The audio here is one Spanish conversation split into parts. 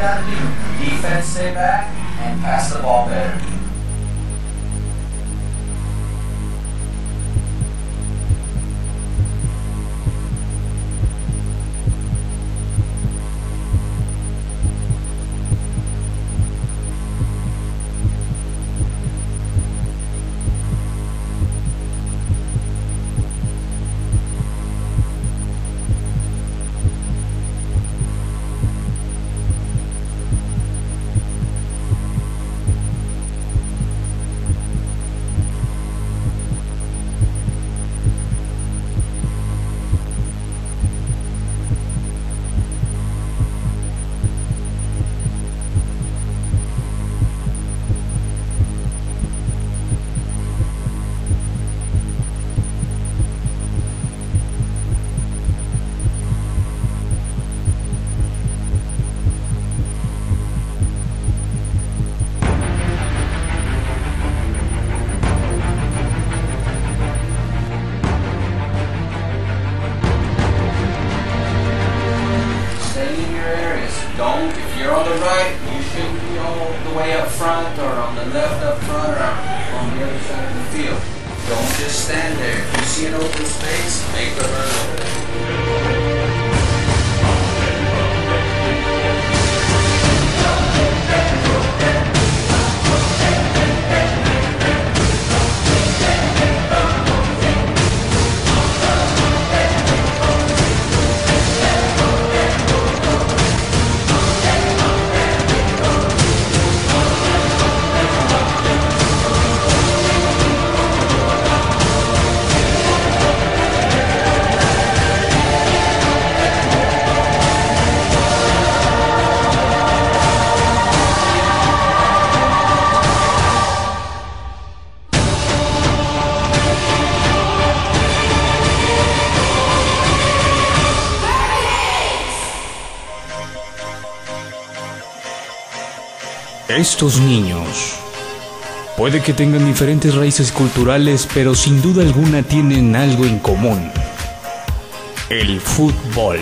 gotta do. Defense stay back and pass the ball better. If you're on the right, you shouldn't be all the way up front or on the left up front or on the other side of the field. Don't just stand there. If you see an open space, make the run over there. Estos niños puede que tengan diferentes raíces culturales, pero sin duda alguna tienen algo en común: el fútbol.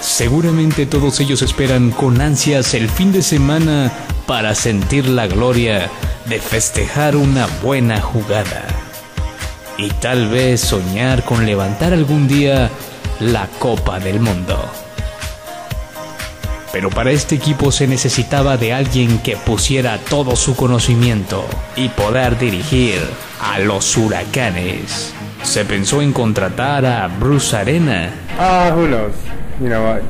Seguramente todos ellos esperan con ansias el fin de semana para sentir la gloria de festejar una buena jugada y tal vez soñar con levantar algún día la Copa del Mundo. Pero para este equipo se necesitaba de alguien que pusiera todo su conocimiento y poder dirigir a los Huracanes. Se pensó en contratar a Bruce Arena. Who knows? You know what?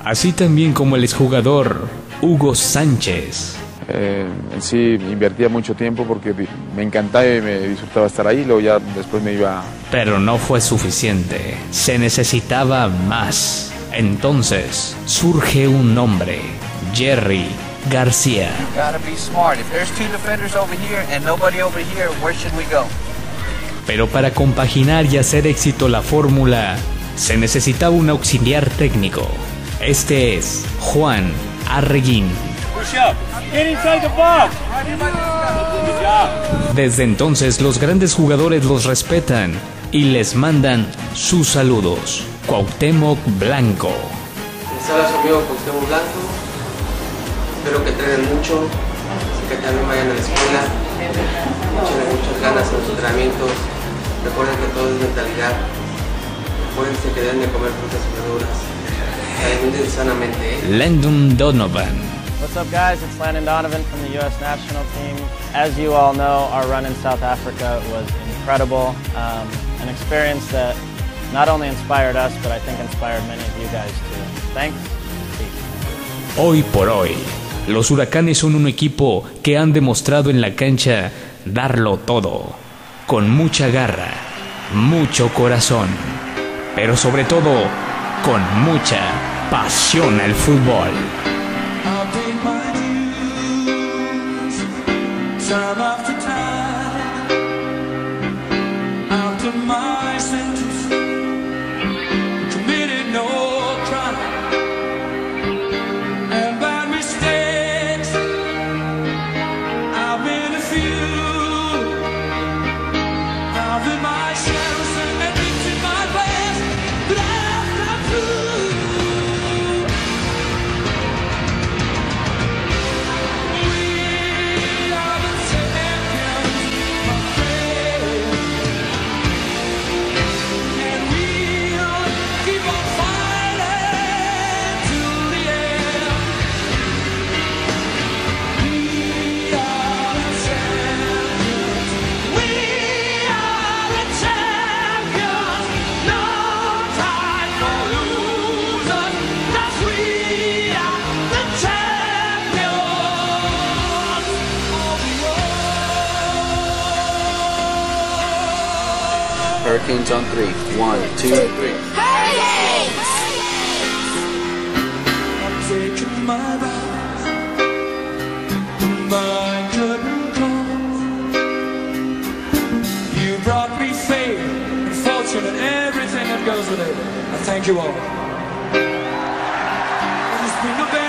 Así también como el exjugador Hugo Sánchez. En sí invertía mucho tiempo porque me encantaba y me disfrutaba estar ahí, luego ya después me iba. Pero no fue suficiente, se necesitaba más. Entonces surge un nombre: Jerry García. Pero para compaginar y hacer éxito la fórmula, se necesitaba un auxiliar técnico. Este es Juan Arreguín. Desde entonces los grandes jugadores los respetan y les mandan sus saludos. Cuauhtémoc Blanco. Les habla su amigo Cuauhtémoc Blanco. Espero que entrenen mucho, que también vayan a la escuela, échenle muchas ganas en los entrenamientos. Recuerden que todo es mentalidad. Acuérdense que deben de comer frutas y verduras. Alimenten sanamente. Landon Donovan. What's up, guys? It's Landon Donovan from the U.S. national team. As you all know, our run in South Africa was incredible. An experience that not only inspired us, but I think inspired many of you guys too. Thanks. Peace. Hoy por hoy, los Huracanes son un equipo que han demostrado en la cancha darlo todo, con mucha garra, mucho corazón, pero sobre todo con mucha pasión al fútbol. Time after time, after my sentence, committed no crime, and by mistakes, I've been a few, I've been myself and admitted my past, but I've come through. Hurricanes on 3. 1, 2, 3. Taking my vows, my curtain calls. You brought me fame and fortune and everything that goes with it. I thank you all. It's been the best.